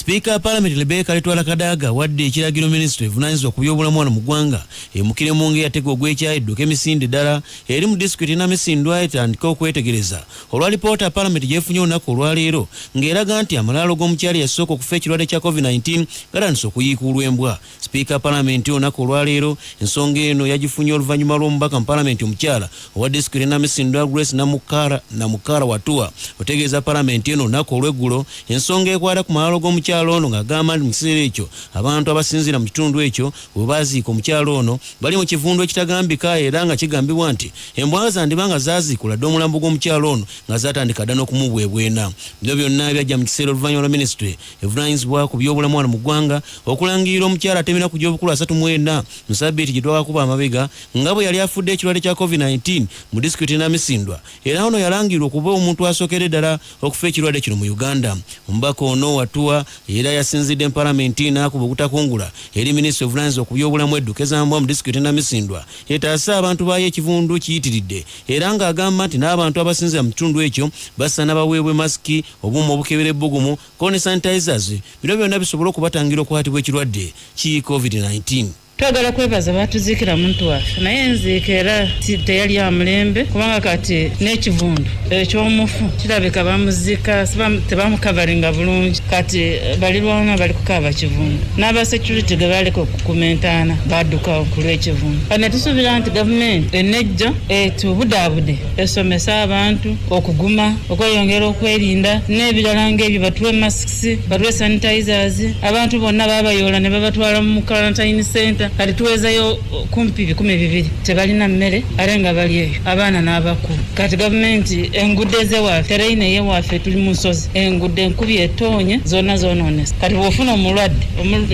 Speaker Parliament Rebecca Letwala Kadaga wadde ekiragiro Ministry evunanyizibwa ku byobulamu wano mu ggwanga emukire munge yategwa ogw'ekyayi edduka emisinde ddala eri mu disitulikiti n'Amisindwa etandika okwetegereza olwa lipoota Parliament gyefunye olunaku olwaleero ng'eraga nti amalaalo g'omukyala yasooka okufa ekirwadde kya COVID-19 galanise okuyiikuulwa embwa. Speaker Parliament olunaku olwaleero ensonga eno yagifunye oluvannyuma lw'omubaka mu Parliament omukyala owa disitulikiti n'Amisindwa Grace Namukara Watua otegeeza Parliament eno olunaku olw'eggulo ensonga ekwata ku malaalo g'omukyala ono ng'agamba nti mu kiseera ekyo abantu abasinziira mu kitundu ekyo bwe baaziika omukyala ono bali mu kivundu ekitagambika era nga kigambibwa nti embwa zandiba nga zaaziikula dde omulambo gw'omukyala ono nga zaatandika dda n'okumubwebwena. Bino byonna byajja mu kiseera oluvannyuma lwa Ministry evunanyizibwa ku byobulamu wano mu ggwanga okulangirira omukyala atemera ku gy'obukulu 34 mu ssabbiiti gye twakakuba amabega nga bwe yali afudde ekirwadde kya COVID-19 mu disitulikiti n'Amisindwa era ono yalangirirwa okuba omuntu asookera ddala okufa ekirwadde kino mu Uganda. Omubaka ono Watua era yasinzidde mu Parliament n'akuba obutakungula eri Ministry evunanyizibwa ku byobulamu edduka ezambwa mu disitulikiti n'Amisindwa yetaase abantu baayo ekivundu kiyitiridde era ng'agamba nti n'abantu abasinzira mu kitundu ekyo basaana baweebwe masiki obuuma obukebera ebbugumu ko ne sanitizers bino byonna bisobole okubatangira okukwatibwa ekirwadde ki COVID-19. Twagala kwebaza batuziikira muntu waffe naye nziika era teyali amulembe kubanga kati n'ekivundu ekyomufu kirabika bamuziika tebamukavaringa bulungi kati balirwana bali kukaaba kivundu n'aba security ge baleka okukumentaana badduka ku lw'ekivundu. Kati tusuubira nti gavumenti enejja etubudaabude esomesa abantu okuguma okweyongera okwerinda n'ebirala ng'ebyo batuwe masks batuwe sanitizers abantu bonna babayoola ne babatwala mu quarantine center kati tuwezayo kumpi 12 tebalina mmere ate nga bali eyo abaana n'abakulu. Kati gavumenti enguudo ez'Ewaffe tereyina ey'Ewaffe tuli mu nsozi enguudo enkubi etoonye zonna zoonoonese kati bw'ofuna omulwadde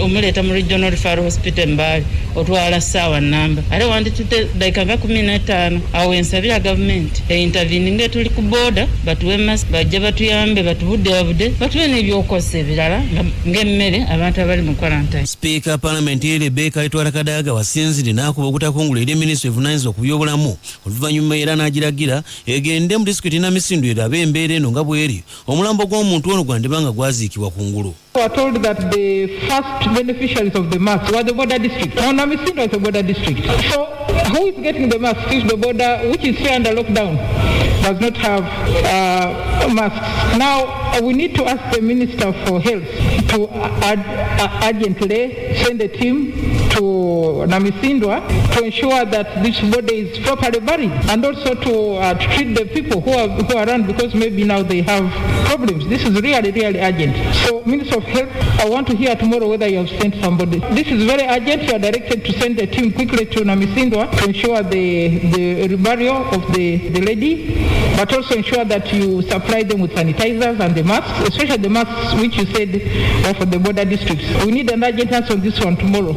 omuleeta mu regional referral hospital Mbale otwala ssaawa nnamba ate wanditute dakika nga 15 awo ensabira gavumenti einterveninga tuli ku booda batuwe mask bajja batuyambe batubuddeabude batuwe n'ebyokukozesa ebirala ng'emmere abantu abali mu quarantine. Speaker Parliament Rebecca Letwala Kadaga wasinzidde n'akuba obutakungula eri Ministry evunanyizibwa ku byobulamu oluvannyuma era n'agiragira egende mu disitulikiti n'Amisindwa erabe embeera eno nga bw'eri omulambo gw'omuntu ono gwandiba nga gwaziikibwa kungulu. We are told that the first beneficiaries of the mask were the border district. Now Namisindwa is a border district. So who is getting the mask if the border, which is still under lockdown, does not have masks? Now we need to ask the Minister for Health to urgently send a team to Namisindwa to ensure that this body is properly buried and also to treat the people who are around because maybe now they have problems. This is really, really urgent. So Minister of Health, I want to hear tomorrow whether you have sent somebody. This is very urgent. You are directed to send a team quickly to Namisindwa to ensure the burial of the lady, but also ensure that you supply them with sanitizers and the masks, especially the masks which you said are for the border districts. We need an urgent answer on this one tomorrow.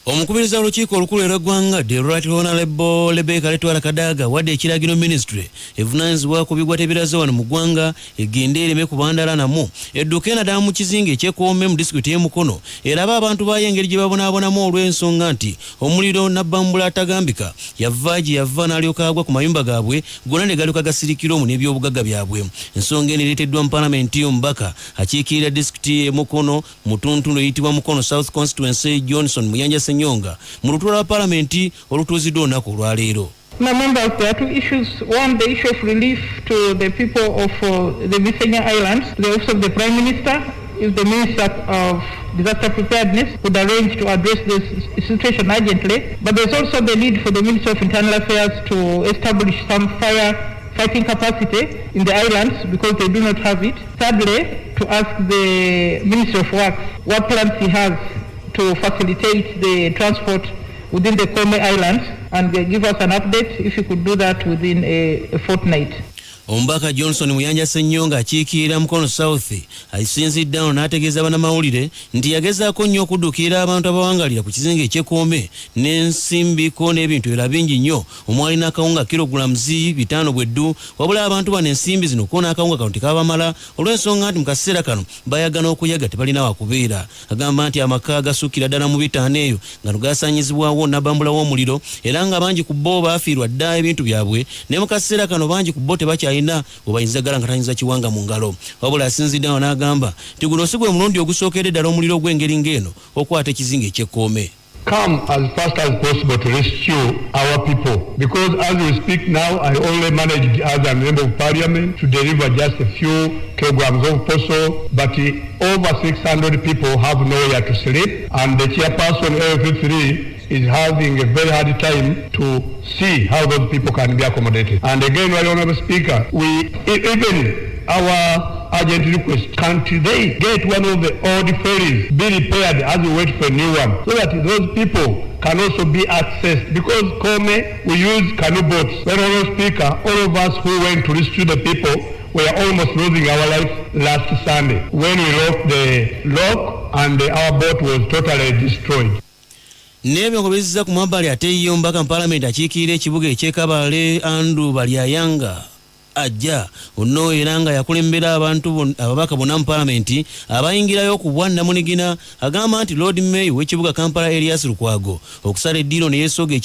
Omukubiriza olukiiko olukulu olw'eggwanga The Right Honorable Rebecca Letwala Kadaga wadde ekiragiro Ministry evunanyizibwa ku bigwate ebiraze wano mu ggwanga egende ereme kubandala namu edduka enaddala mu kizinga ekyekoome mu disitulikiti y'e Mukono eraba abantu baayo engeri gye babonaabonamu olw'ensonga nti omuliro nabbambula atagambika yava gye yava n'alyoka agwa ku mayumba gaabwe gonna ne galyoka gasirikira omu n'ebyobugagga byabwe. Ensonga eno ereeteddwa mu Palamenti y'omubaka akiikirira disitulikiti y'e Mukono mu tuntu eyitibwa Mukono South Constituency Johnson Muyanja Nyonga mu lutuula lwa Palamenti olutuuziddwa olunaku olwaleero. My members, there are two issues. One, the issue of relief to the people of the Bisenya Islands, the office of the Prime Minister, if the Minister of Disaster Preparedness would arrange to address this situation urgently. But there's also the need for the Ministry of Internal Affairs to establish some fighting capacity in the islands because they do not have it. Thirdly, to ask the Ministry of Works what plans he has to facilitate the transport within the Kome Islands and give us an update if you could do that within a fortnight. Omubaka Johnson Muyanja Ssenyonga akiikirira Mukono South asinziddewo n'ategeeza bannamawulire nti yagezaako nnyo okuddukira abantu abawangalira ku kizinga ekyekkoome n'ensimbiko n'ebintu ebirala bingi nnyo omwali n'akawunga kilogulamuzi 5 bweddu wabula abantu bano ensimbi zino ko n'akawunga kano tekabamala olw'ensonga nti mu kaseera kano bayagana okuyaga tebalina wakubeera. Agamba nti amaka agasukira ddala mu 5 eyo nga tugasanyizibwawo nabbambulawo omuliro era nga bangi ku bo baafiirwa dda ebintu byabwe ne mu kaseera kano bangi ku bo tebakyayi alina obayinza galangatanyiriza kiwanga mu ngalo. Wabula asinziddewo n'agamba nti guno si gwe mulundi ogusookedde ddala omuliro gw'engeri ng'eno okwata ekizinga eky'ekkoome. Come as fast as possible to rescue our people, because as we speak now, I only managed as a member of parliament to deliver just a few kilograms of postal, but over 600 people have nowhere to sleep, and the chairperson Ewaffe is having a very hard time to see how those people can be accommodated. And again, my Honourable Speaker, even our urgent request, can't they get one of the old ferries be repaired as we wait for a new one, so that those people can also be accessed, because Kome, we use canoe boats. When Honourable Speaker, all of us who went to rescue the people were almost losing our lives last Sunday when we locked the lock and our boat was totally destroyed. N'ebyo ngo bizza ku mabbali ate ye omubaka mu Paalamenti akiikirira ekibuga eky'Ekabale Andrew Balyayanga ajja ono era nga yakulembera abantu ababaka bonna mu Paalamenti abayingirayo ku bwannamunigina agamba nti Lord Mayor w'ekibuga Kampala Elias Lukwago okusala eddiiro ne yeesooga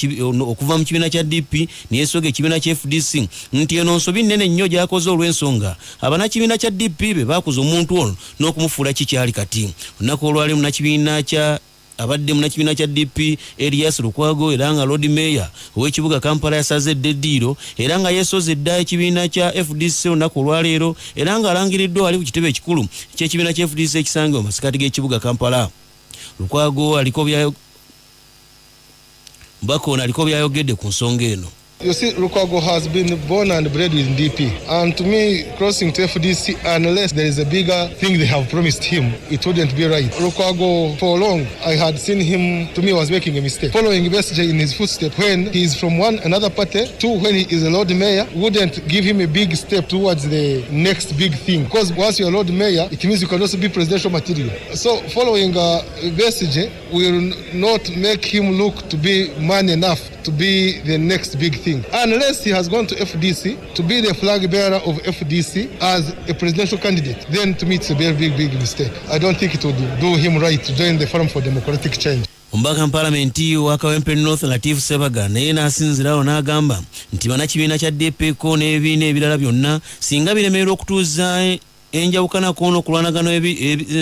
okuva mu kibiina kya DP ne yeesooga ekibiina kya FDC nti eno nsobi nnene nnyo gy'akoze olw'ensonga abannakibiina kya DP be baakuza omuntu ono n'okumufuula kikyali kati. Olunaku olwali munnakibiina kya abadde munakibiina kya DP Elias Lukwago era nga Lord Mayor ow'ekibuga Kampala yasazedde eddiiro era nga yeesoze dda ekibiina kya FDC olunaku olwaleero era nga alangiriddwa ali ku kitebe ekikulu ky'ekibiina kya FDC ekisangibwa mu masikati g'ekibuga Kampala. Lukwago aliko byayogedde ku nsonga eno. You see, Lukwago has been born and bred with DP. And to me, crossing to FDC, unless there is a bigger thing they have promised him, it wouldn't be right. Lukwago, for long, I had seen him, to me, was making a mistake. Following Besije in his footsteps, when he is from another party, to when he is a Lord Mayor, wouldn't give him a big step towards the next big thing. Because once you're a Lord Mayor, it means you can also be presidential material. So following Besije will not make him look to be man enough to be the next big thing, unless he has gone to FDC to be the flag bearer of FDC as a presidential candidate. Then to me it's a very big mistake. I don't think it would do him right to join the Forum for Democratic Change. Omubaka mu Paalamenti wa Kawempe North Latif Sebaga naye n'asinzirawo n'agamba nti bannakibiina kya DP ko n'ebibiina ebirala byonna singa biremerera okutuuza enjawukana kono kulwanagano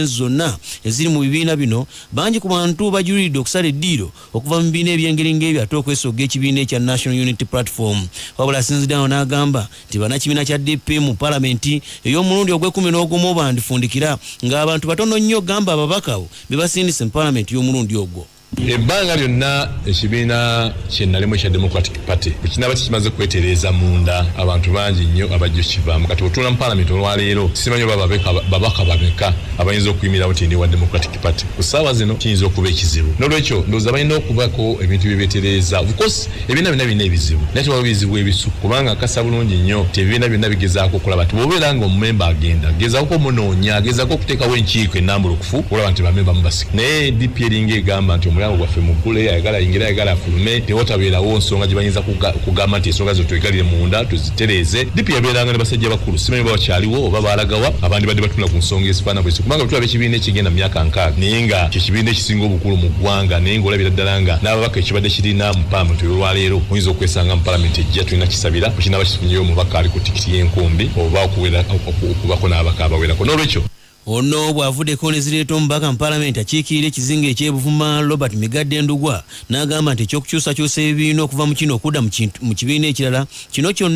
zonna eziri mu bibiina bino bangi ku bantu bajulidde okusala eddiiro okuva mu bibiina ebyengeri ng'ebyo ate okwesoga ekibiina ekya National Unity Platform. Wabula asinziddawo n'agamba nti bannakibiina kya DP mu Paalamenti ey'omulundi ogw'11 bandifundikira ng'abantu batono nnyo gamba ababakawo be basindise mu Paalamenti y'omulundi ogwo. Ebbanga lyonna ekibiina kye nalimu ekya Democratic Party kinaba kimaze kwetereeza munda abantu bangi nnyo abajja kivaamu kati otuula mu Paalamenti olwaleero simanyi babaka bameka abayinza okuyimirawo nti ndi wa Democratic Party ku ssaawa zino kiyinza okuba ekizibu n'olwekyo ndowooza balina okubako ebintu byebeetereeza of course ebibiina byonna birina ebizibu naye tewaba bizibu ebisu kubanga akasa bulungi nnyo ti ebibiina byonna bigezaako okulaba nti bw'obeera nga omumemba agenda gezaako omunoonya gezaako okuteekawo enkiiko ennambulukufu olaba nti bamemba mubasika naye DP eringa egamba nti omulango gwaffe mugule ayagala yingira ayagala afulume tewotabeerawo nsonga gye bayinza kugamba nti ensonga zo twegalire munda tuzitereeze DP yabeeranga ne basajja bakulu simanyi oba bakyaliwo oba baalagawa abandi badde batula ku nsonga esifaana bwesi kubanga tulaba ekibiina ekigenda mu myaka 6 naye nga kyekibiina ekisinga obukulu mu ggwanga naye ngaolabira ddala nga n'ababaka ekibadde kirina mu Paalamenti olwaleero oyinza okwesanga mu Paalamenti ejja tulina kisabira kukinaba kifunyeyo omubaka ali ku tikiti y'enkumbi oba okubako n'abaka abawerako n'olwekyo ono bw'avuddeko ne zireeta omubaka mu Paalamenti akiikirira ekizinga eky'Ebuvuma Robert Migadde Ndugwa n'agamba nti ekyokukyusakyusa ebibiina okuva mu kino okudda mu kibiina ekirala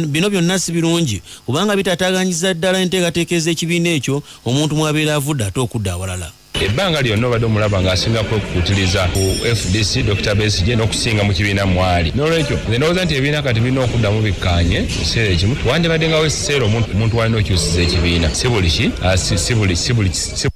bino byonna si birungi kubanga bitataaganyiza ddala enteekateeka ez'ekibiina ekyo omuntu mwabeera avudde ate okudda awalala. Ebbanga lyonna obadde omulaba ng'asingako okukutiriza ku FDC Dr. Besigye n'okusinga mu kibiina mwali n'olwekyo nze ndowooza nti ebibiina kati birina okuddamu bikkaanye ekiseera ekimu twandibaddengawo ekiseera omuntu walina okyusiza ekibiina si buli ki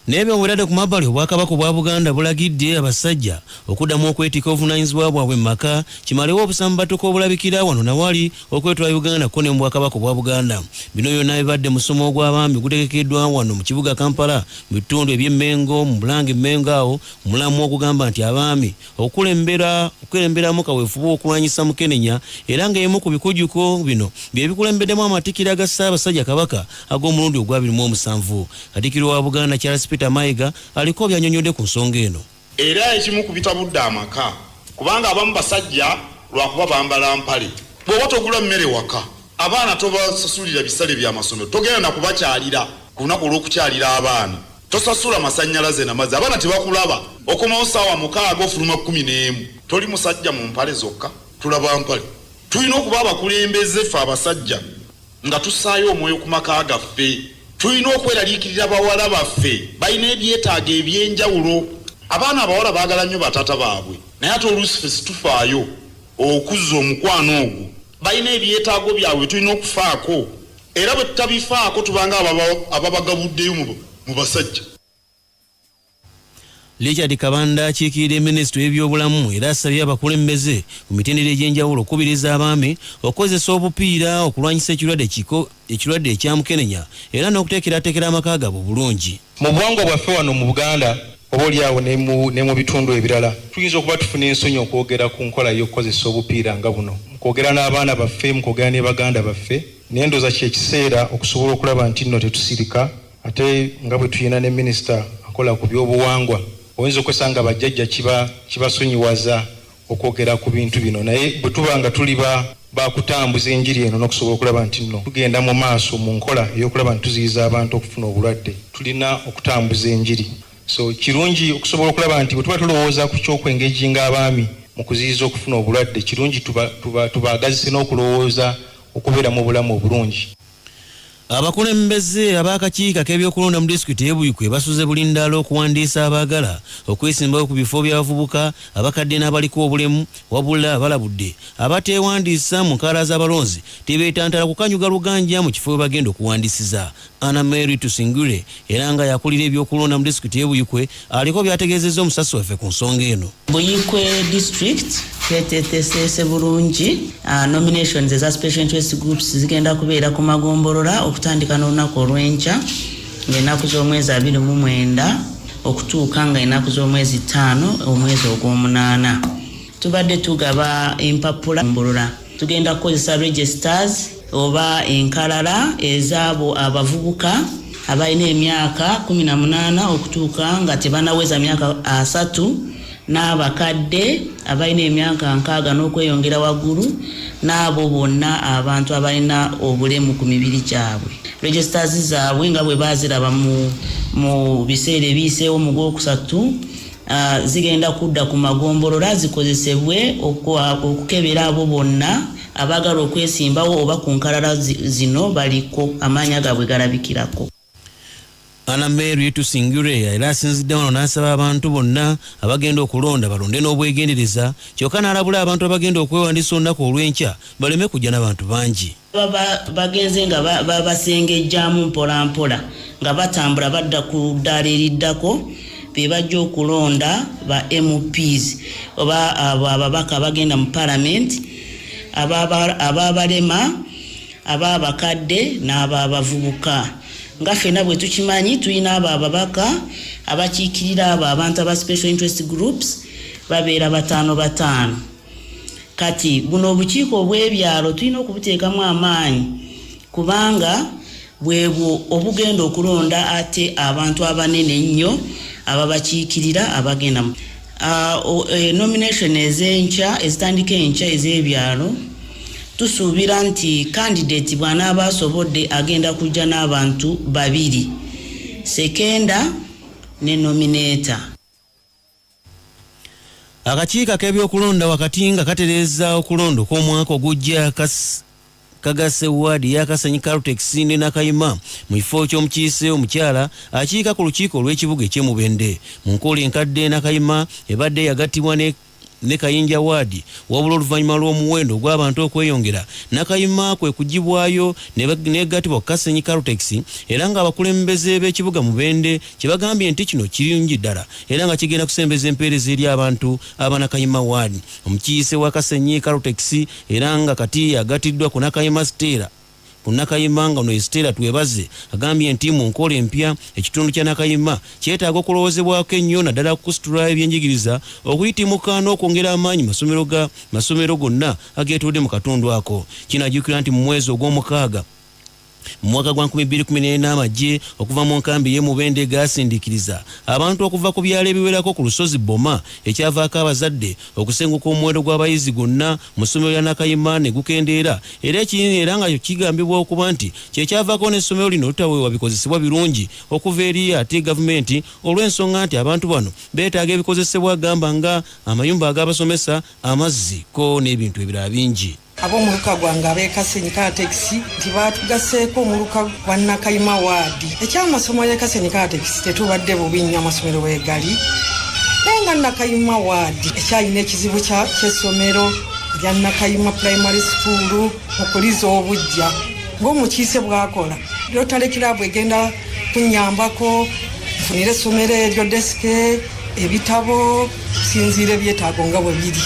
N'ebyo bweradde ku mabbali obwakabaka obwa Buganda bulagidde abasajja okuddamu okwetika obuvunaanyizibwa bwabwe mu maka kimalewo obusambu batuko obulabikira wano nawali okwetwala Uganda ko ne mu bwakabaka obwa Buganda. Bino byonna bibadde musomo gw'abaami gutegekeddwa wano mu kibuga Kampala mu bitundu eby'Emmengo mu Bulange Mmengo awo omulamu okugamba nti abaami okukulemberamu kaweefube okulwanyisa Mukenenya era ng'emu ku bikujjuko bino bye bikulembeddemu amatikira aga Ssaabasajja Kabaka ag'omulundi ogwa 27. Katikkiro wa Buganda Charles Mayiga aliko byanyonyodde ku nsonga eno. Era ekimu kubitabudde amaka kubanga abamu basajja lwakuba bambala mpale bw'oba togula mmere waka abaana tobasasulira bisale by'amasomero togenda na kubakyalira ku lunaku olw'okukyalira abaana tosasula masannyalaze n'amazzi abaana tebakulaba okomawo ssaawa 6 ofuluma 11 toli musajja mu mpale zokka tulaba mpale tulina okuba abakulembeze ffe abasajja nga tussaayo omwoyo ku maka gaffe tulina okweraliikirira bawala baffe balina ebyetaago eby'enjawulo abaana abawala baagala nnyo bataata baabwe naye ate oluusi ffe situfaayo okuzza omukwano ogwo balina ebyetaago byabwe tulina okufaako era bwe tutabifaako tubanga ababagabuddeyo mu basajja. Richard Kabanda akiikirira minisitule y'ebyobulamu era asabye abakulembeze ku mitendera egy'enjawulo okubiriza abaami okukozesa obupiira okulwanyisa ekirwadde ekyamukenenya era n'okuteekerateekera amaka gaabwe bulungi. Mu buwangwa bwaffe wano mu Buganda oba oliawo ne mu bitundu ebirala tuyinza okuba tufuna ensonyi okwogera ku nkola y'okukozesa obupiira nga buno mu kwogera n'abaana baffe mu kwogera ne baganda baffe naye ndooza kyekiseera okusobola okulaba nti nno tetusirika ate nga bwe tuyina ne minisita akola ku by'obuwangwa oyinza okwesanga bajjajja kibasonyiwaza okwogera ku bintu bino naye bwe tuba nga tuli bakutambuza enjiri eno n'okusobola okulaba nti nno tugenda mu maaso mu nkola ey'okulaba nti tuziyiza abantu okufuna obulwadde tulina okutambuza enjiri. So kirungi okusobola okulaba nti bwe tuba tulowooza ku ky'okwengejinga abaami mu kuziyiza okufuna obulwadde kirungi tubaagazise n'okulowooza okubeera mu bulamu obulungi. Abakulembeze ab'akakiiko k'ebyokulonda mu disitulikiti y'Ebuyikwe basuze bulindaala okuwandiisa abaagala okwesimbawo ku bifo by'abavubuka abakadde n'abaliko obulemu wabula abalabudde abateewandiisa mu nkaala z'abalonzi tebeetantala kukanyuga luganja mu kifo we bagenda okuwandiisiza. Amawulire Kumakya era nga yakulira ebyokulonda mu disitulikiti y'Ebuyikwe aliko byategeezezza omusasi waffe ku nsonga eno. Buyikwe district tweteesese bulungi nominations eza special interest groups zigenda kubeera ku magombolola okutandika n'olunaku olw'enkya ng'ennaku z'omwezi 29 okutuuka nga ennaku z'omwezi 5 omwezi ogw'omunaana. Tubadde tugaba empapula mbulula tugenda kukozesa registers oba enkalala ez'abo abavubuka abalina emyaka 18 okutuuka nga tebanaweza myaka 3 n'abakadde abalina emyaka 6 n'okweyongera waggulu n'abo bonna abantu abalina obulemu ku mibiri gyabwe. Registers zaabwe nga bwe baaziraba mu biseera ebiyiseewo mu Gwokusatu zigenda kudda ku magombolola zikozesebwe okukebera abo bonna abaagala okwesimbawo oba ku nkalala zino baliko amaanya gaabwe galabikirako. Amawulire Kumakya era asinzidde wano n'asaba abantu bonna abagenda okulonda balonde n'obwegendereza kyokka n'alabula abantu abagenda okwewandiisa olunaku olw'enkya baleme kujja n'abantu bangi. Bagenze nga babasengejjaamu mpolampola nga batambula badda ku ddaala eriddako be bajja okulonda ba MPs oba ababaka abagenda mu Parliament ab'abalema ab'abakadde n'ab'abavubuka. Nga ffenna bwe tukimanyi tulina abo ababaka abakiikirira abo abantu aba special interest groups babeera 5-5. Kati buno obukiiko obw'ebyalo tulina okubuteekamu amaanyi kubanga bwebwo obugenda okulonda ate abantu abanene ennyo ababakiikirira abagenda nomination ez'enkya ezitandika enkya ez'ebyalo tusuubira nti candidate bw'anaaba asobodde agenda kujja n'abantu 2 sekenda ne nominator. Akakiiko k'ebyokulonda wakati nga katereeza okulonda kw'omwaka ogujja kagase waadi ya Kasenyi Caltex ne Nakayima mu kifo ky'omukiise omukyala akiika ku lukiiko olw'ekibuga eky'Emubende. Mu nkola enkadde Nakayima ebadde yagattibwa ne Kayinja waadi wabula oluvannyuma lw'omuwendo ogw'abantu okweyongera Nakayima kwe kugibwayo negattibwa ku Kasenyi Caltex era nga abakulembeze b'ekibuga Mubende kyebagambye nti kino kirungi ddala era nga kigenda kusembeza empeereza eri abantu aba Nakayima waadi. Omukiise wa Kasenyi Caltex era nga kati yagattiddwa ku Nakayima Stella Nakayima nga ono Estera twebaze agambye nti mu nkola empya ekitundu kya Nakayima kyetaaga okulowoozebwako ennyo naddala kusitula ebyenjigiriza okuyitimuka n'okwongera amaanyi masomero gonna ageetudde mu katundu ako. Kinajjukira nti mu mwezi ogw'omukaaga Mu mwaka gwa 2014 amagye okuva mu nkambi y'e Mubende gaasindikiriza abantu okuva ku byalo ebiwerako ku lusozi Boma ekyavaako abazadde okusenguka omuwendo gw'abayizi gonna mu ssomero lya Nakayima ne gukendeera era nga kigambibwa okuba nti kyekyavaako n'essomero lino lutaweebwa bikozesebwa birungi okuva eri ate gavumenti olw'ensonga nti abantu bano beetaaga ebikozesebwa agamba nga amayumba ag'abasomesa, amazzi ko n'ebintu ebirala bingi. Ab'omuluka gwange ab'Ekasenyi Katekisi nti baatugaseeko omuluka gwa Nakayima waadi. Eky'amasomo y'Ekasenyi Katekisi tetubadde bubi nnyo amasomero weegali. Naye nga Nakayima waadi ekyalina ekizibu ky'essomero lya Nakayima Primary School okuliza obujja. Ng'omukiise bw'akola Rotary Club egenda kunnyambako nfunire essomero eryo desike, ebitabo, kusinziira ebyetaago nga bwe biri.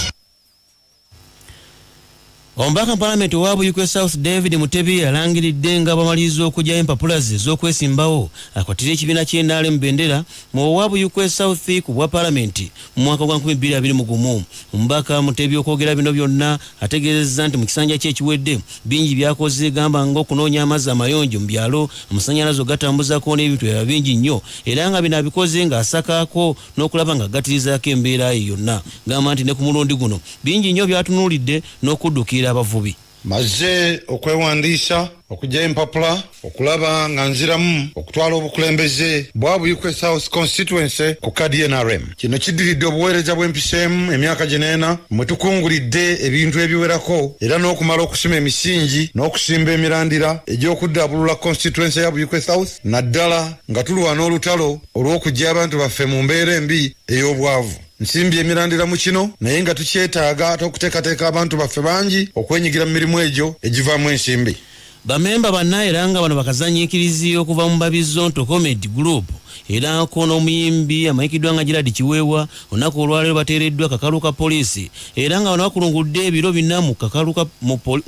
Omubaka Parliament wa Buyikwe South David Mutebi yalangiridde nga bamaliriza okujja empapula ze z'okwesimbawo akwatira ekibiina ky'ennaale mu bendera mu wa Buyikwe South ku bwa Parliament mu mwaka gwa 2021. Omubaka Mutebi okwogera bino byonna ategeezezza nti mu kisanja kye ekiwedde bingi byakoze gamba nga okunoonya amazzi amayonjo mu byalo, amasannyalaze gatambuzako n'ebintu ebirala bingi nnyo era nga bino abikoze ng'asakaako n'okulaba nga gatirizaako embeera ye yonna. Gamba nti ne ku mulundi guno bingi nnyo byatunuulidde n'okuddukira abavubi. Maze okwewandiisa okujja empapula okulaba nga nziramu okutwala obukulembeze bwa Buyikwe South Constituency ku KDNRM. Kino kiddiridde obuweereza bw'empiseemu emyaka gineena mwe tukungulidde ebintu ebiwerako era n'okumala okusima emisingi n'okusimba emirandira egy'okuddabulula constituency ya Buyikwe South naddala nga tulwana olutalo olw'okujja abantu baffe mu mbeera embi ey'obwavu. Nsimbi emirandira mu kino naye nga tukyetaaga ate okuteekateeka abantu baffe bangi okwenyigira mu mirimu egyo egivaamu ensimbi. Bamemba banna era nga bano bakazanyiikirizi okuva mu Babizonto Comedy Group era ko n'omuyimbi amayikiddwa nga Gerard Kiweewa olunaku olwaleero bateereddwa kakalu ka poliisi era nga bano bakulungudde ebiro bina mu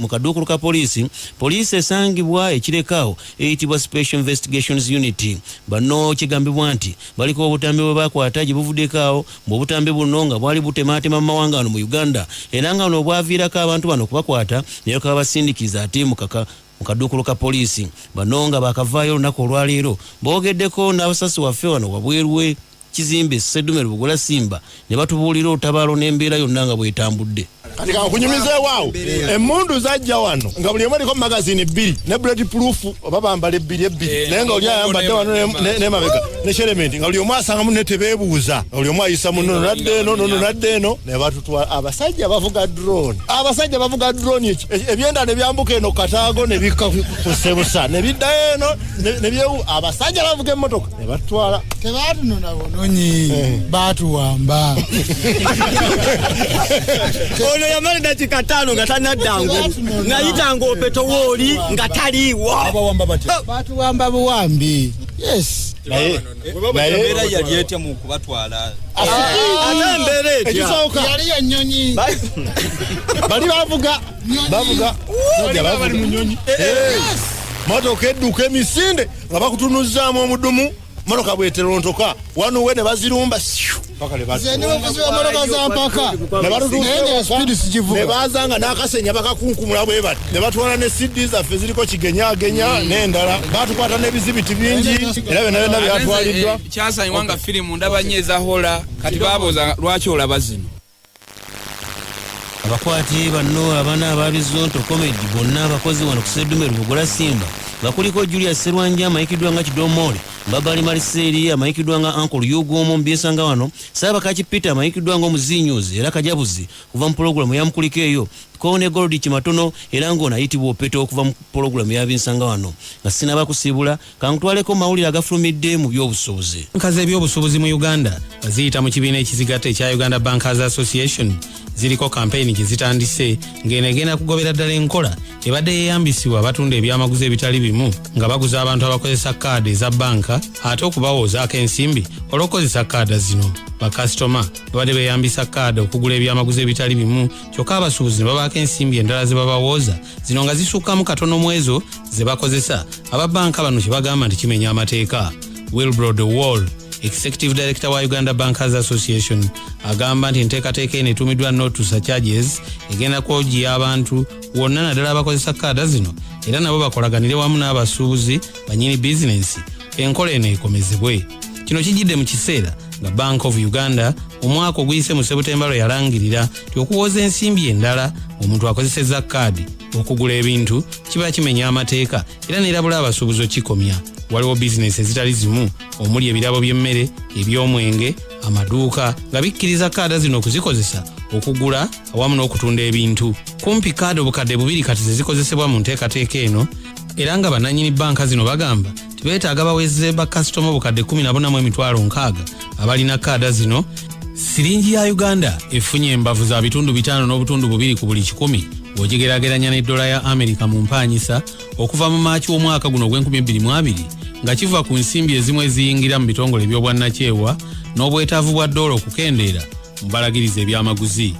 kaduukulu ka poliisi. Poliisi esangibwa ekirekaawo eyitibwa Special Investigations Unit. Bano kigambibwa nti baliko obutambi bwe bakwata gye buvuddekaawo ng'obutambi buno nga bwali butemaatema mu mawanga wano mu Uganda era nga bano bwaviirako abantu bano okubakwata ne bakabasindikiza ate mu kaduukulu ka poliisi. Bano nga bakavaayo olunaku olwaleero boogeddeko n'abasasi waffe wano wabweru kizimbe Sseddumero Bugola Simba ne batubuulira olutabaalo n'embeera yonna nga bwetambudde. Kati kunyumiza waawo emmundu zajja wano nga buli emu aliko magazini 2 ne bullet proof oba bambala 2 naye nga oli ayambadde wano ne mabega ne Sherement nga buli omu asanga munne tebeebuuza buli omu ayisa muno nadde eno ne batutwala abasajja bavuga drone. Abasajja bavuga drone ebyenda ne byambuka eno Kataago ne bikka ku Sebusa ne bidda eno ne byewu abasajja bavuga emmotoka ne batutwala tebatunona bononyi batuwamba. Ono yamala dakika 5 nga tanaddangu ngayitanga opetowooli nga taliiwo batuwamba buwambi. Yes. Naye embeera yali etya mu kubatwala ate embeera etya yali ennyonyi bali bavuga bali mu nnyonyi motoka edduka emisinde nga bakutunuzzaamu omudumu motoka bweterontoka wano we ne bazirumba ne bazanga n'akasenya bakakunkumula bwe bati ne batwala ne CD zaffe ziriko kigenyagenya n'endala batukwata n'ebizibiti bingi era byonna byatwaliddwa. Kyasanywa nga firimu ndaba nnyo ezahola kati baabuuza lwaki olaba zino. Abakwati banno abaana ababizonto Comedy bonna abakozi wano ku Sseddumero Bugola Simba bakuliko Julius Serwanja amayikiddwa nga Kidomole, Babali Mariseri amayikiddwa nga Uncle Yugomo mbyesanga wano, Saabakaki Peter amayikiddwa nga Omuzinyuzi era Kajabuzi kuva mu pulogulamu ya Mukuliko eyo, Kone Gold Kimatono era ng'ono ayitibwa Opeto okuva mu pulogulamu ya Binsanga wano. Nga sinaba kusiibula kankutwaleko mawulire agafulumidde mu by'obusuubuzi. Banka z'ebyobusuubuzi mu Uganda baziyita mu kibiina ekizigatta ekya Uganda Bankers Association ziriko kampeyini gye zitandise ng'eno egenda kugobera ddala enkola ebadde yeeyambisibwa abatunda ebyamaguzi ebitali bimu nga baguza abantu abakozesa kaadi eza banka ate okubawoozaako ensimbi olw'okukozesa kaada zino. Bakasitoma babadde beeyambisa kaadi okugula ebyamaguzi ebitali bimu kyokka abasuubuzi ne babaako ensimbi endala ze babawooza zino nga zisukkamu katono mu ezo ze bakozesa. Aba banka bano kye bagamba nti kimenya amateeka. Wilbrod Wall Executive Director wa Uganda Bankers Association, agamba nti enteekateeka eno etuumiddwa no to charges egenda kwogiya abantu wonna naddala abakozesa kaada zino era nabo bakolaganire wamu n'abasuubuzi bannyini bizinensi enkola eno ekomezebwe. Kino kijidde mu kiseera nga Bank of Uganda omwaka oguyise mu Septemba lwe yalangirira nti okuwoza ensimbi endala omuntu akozesezza kaadi okugula ebintu kiba kimenya amateeka era n'erabula abasuubuzi okikomya. Waliwo bizinesi ezitali zimu omuli ebirabo by'emmere, eby'omwenge, amaduuka nga bikkiriza kaada zino okuzikozesa okugula awamu n'okutunda ebintu. Kumpi kaada obukadde 2 kati zezikozesebwa mu nteekateeka eno era nga bannannyini banka zino bagamba tibeetaaga baweze bakasitoma obukadde 14,600 abalina kaada zino. Siringi ya Uganda efunye embavu za bitundu 5.2 ku buli 100 bw'ogigeraageranya n'eddola ya Amerika mu mpaanyisa okuva mu Maaci w'omwaka guno ogw'2022 nga kiva ku nsimbi ezimu eziyingira mu bitongole by'obwannakyewa n'obwetaavu bwa ddola okukendeera mu balagiriza ebyamaguzi.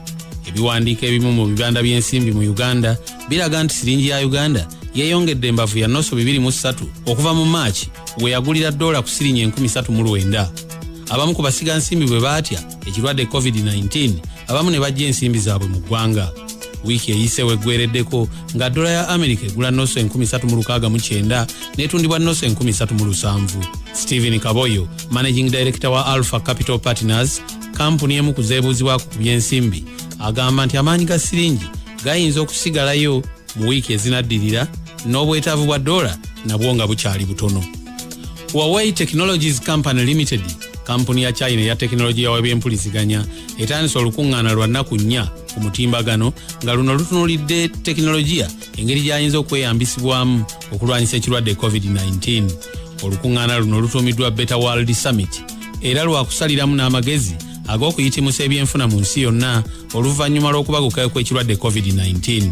Ebiwandiiko ebimu mu bibanda by'ensimbi mu Uganda biraga nti siringi ya Uganda yeeyongedde embavu ya noso 23 okuva mu Maaci we yagulira ddola ku siringi 39. Abamu ku basiga nsimbi bwe baatya ekirwadde COVID-19 abamu ne bajja ensimbi zaabwe mu ggwanga. Wiiki eyise weggwereddeko nga ddola ya Amerika egula noso 369 n'etundibwa noso 37. Stephen Kaboyo, Managing Director wa Alpha Capital Partners, kampuni emu ku zeebuuzibwako ku by'ensimbi, agamba nti amaanyi ga siringi gayinza okusigalayo mu wiiki ezinaddirira n'obwetaavu bwa ddola nabwo nga bukyali butono. Huawei Technologies Company Limited, kampuni ya China ya tekinologiya w'ebyempuliziganya, etandise olukuŋŋaana lwa nnaku 4 ku mutimbagano nga luno lutunuulidde tekinologiya engeri gy'ayinza okweyambisibwamu okulwanyisa ekirwadde COVID-19. Olukuŋŋaana luno lutuumiddwa Better World Summit era lwakusaliramu n'amagezi ag'okuyitimusa ebyenfuna mu nsi yonna oluvannyuma lw'okubagukayo kw'ekirwadde COVID-19.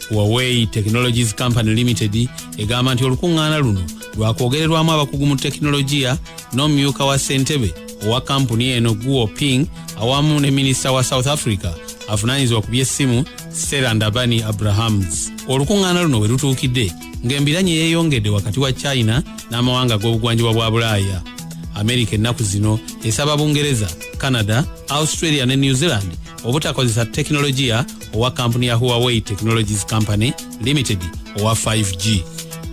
Huawei Technologies Company Limited egamba nti olukuŋŋaana luno lwakwogererwamu abakugu mu tekinologiya n'omumyuka wa ssentebe owa kampuni eno Guo Ping awamu ne minisita wa South Africa avunaanyizibwa ku by'essimu Sarah Ndabani Abrahams. Olukuŋŋaana luno we lutuukidde ng'embiranye yeeyongedde wakati wa China n'amawanga g'obugwanjuba bwa Bulaaya. Amerika ennaku zino esaba Bungereza, Canada, Australia ne New Zealand obutakozesa tekinologiya owa kampuni ya Huawei Technologies Company Limited owa 5G.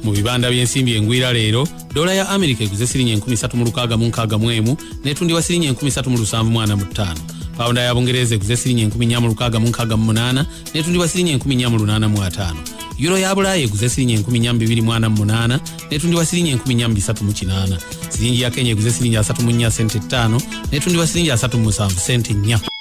Mu bibanda by'ensimbi engwira leero dola ya Amerika eguze siringi 3,661 n'etundibwa siringi 3,745. Pounda ya Bungereza eguze siringi 4,668 n'etundibwa siringi 4,805. Euro ya Bulaaya eguze siringi 2,248 n'etundibwa siringi 2,308. Siringi ya Kenya eguze siringi 34 senti 5 n'etundibwa siringi 37 senti 4.